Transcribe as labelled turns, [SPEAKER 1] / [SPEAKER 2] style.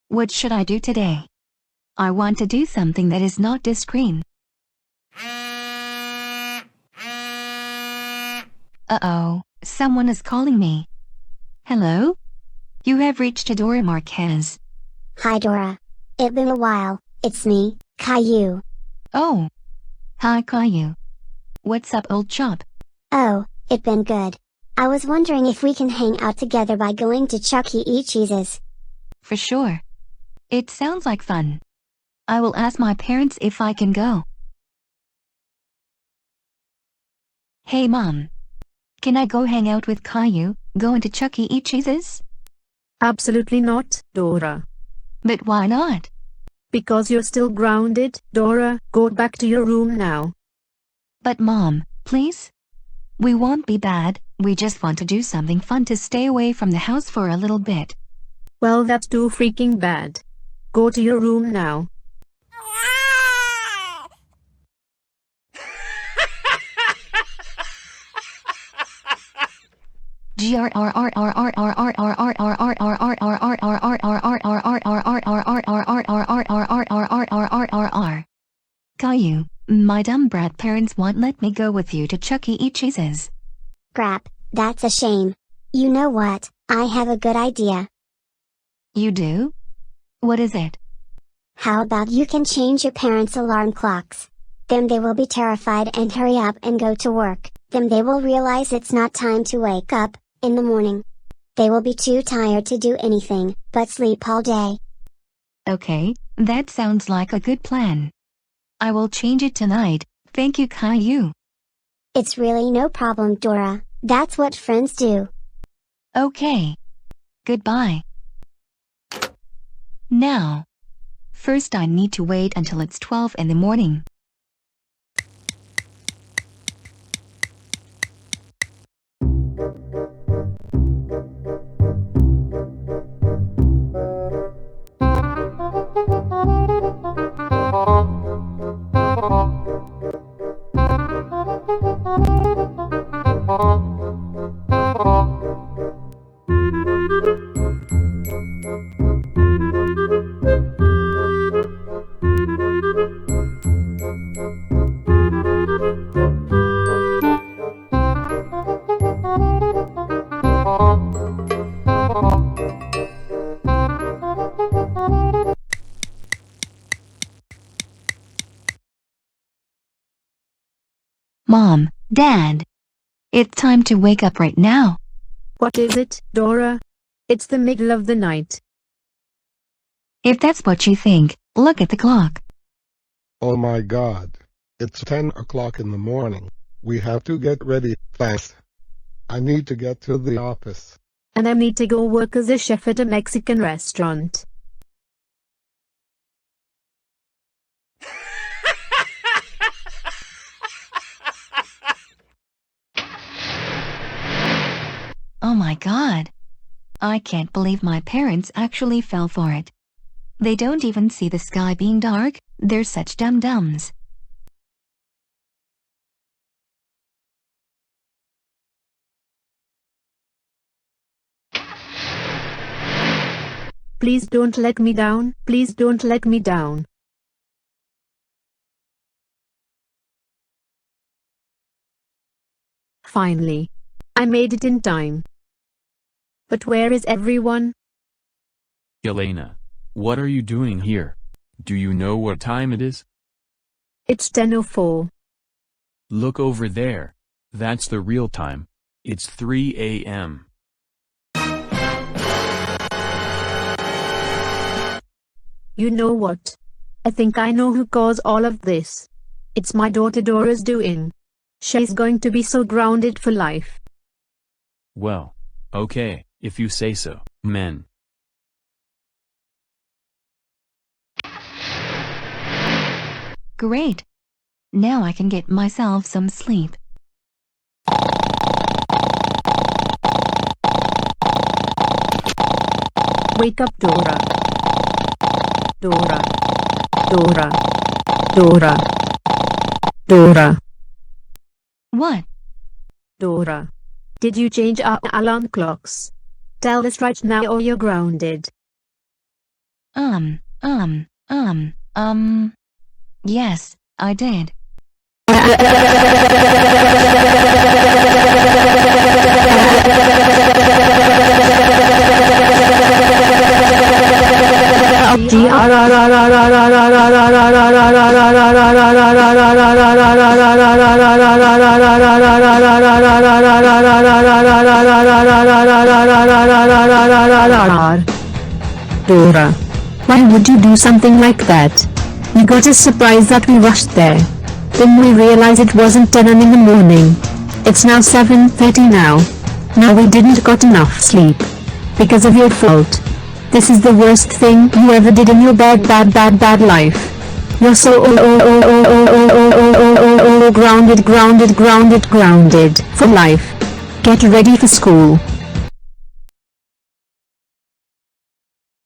[SPEAKER 1] What should I do today? I want to do something that is not this screen. Uh-oh, someone is calling me. Hello? You have reached Dora Marquez.
[SPEAKER 2] Hi Dora. It's been a while, it's me, Caillou.
[SPEAKER 1] Oh. Hi Caillou. What's up, old chap?
[SPEAKER 2] Oh, it's been good. I was wondering if we can hang out together by going to Chuck E. Cheese's.
[SPEAKER 1] For sure. It sounds like fun. I will ask my parents if I can go. Hey Mom. Can I go hang out with Caillou, going to Chuck E. Cheese's?
[SPEAKER 3] Absolutely not, Dora.
[SPEAKER 1] But why not?
[SPEAKER 3] Because you're still grounded, Dora. Go back to your room now.
[SPEAKER 1] But Mom, please? We won't be bad, we just want to do something fun to stay away from the house for a little bit.
[SPEAKER 3] Well, that's too freaking bad. Go to your room now.
[SPEAKER 1] Caillou, my dumb brat parents won't let me go with you to Chuck E. Cheese's.
[SPEAKER 2] Crap, that's a shame. You know what, I have a good idea.
[SPEAKER 1] You do? What is it?
[SPEAKER 2] How about you can change your parents' alarm clocks? Then they will be terrified and hurry up and go to work. Then they will realize it's not time to wake up in the morning. They will be too tired to do anything but sleep all day.
[SPEAKER 1] Okay, that sounds like a good plan. I will change it tonight, thank you Caillou.
[SPEAKER 2] It's really no problem, Dora. That's what friends do.
[SPEAKER 1] Okay. Goodbye. Now. First I need to wait until it's 12 in the morning. Mom, Dad. It's time to wake up right now.
[SPEAKER 3] What is it, Dora? It's the middle of the night.
[SPEAKER 1] If that's what you think, look at the clock.
[SPEAKER 4] Oh my God. It's 10 o'clock in the morning. We have to get ready fast. I need to get to the office.
[SPEAKER 3] And I need to go work as a chef at a Mexican restaurant.
[SPEAKER 1] Oh my God. I can't believe my parents actually fell for it. They don't even see the sky being dark, they're such dum-dums.
[SPEAKER 3] Please don't let me down, please don't let me down. Finally. I made it in time. But where is everyone?
[SPEAKER 5] Elena, what are you doing here? Do you know what time it is?
[SPEAKER 3] It's 10:04.
[SPEAKER 5] Look over there. That's the real time. It's 3 a.m.
[SPEAKER 3] You know what? I think I know who caused all of this. It's my daughter Dora's doing. She's going to be so grounded for life.
[SPEAKER 5] Well, okay, if you say so, men.
[SPEAKER 1] Great. Now I can get myself some sleep.
[SPEAKER 3] Wake up, Dora. Dora. Dora. Dora. Dora.
[SPEAKER 1] What?
[SPEAKER 3] Dora. Did you change our alarm clocks? Tell us right now or you're grounded.
[SPEAKER 1] Yes, I did.
[SPEAKER 3] Dora. Why would you do something like that? We got a surprise that we rushed there. Then we realized it wasn't 10 in the morning. It's now 7:30 now. Now we didn't got enough sleep. Because of your fault. This is the worst thing you ever did in your bad life. You're so grounded for life. Get ready for school.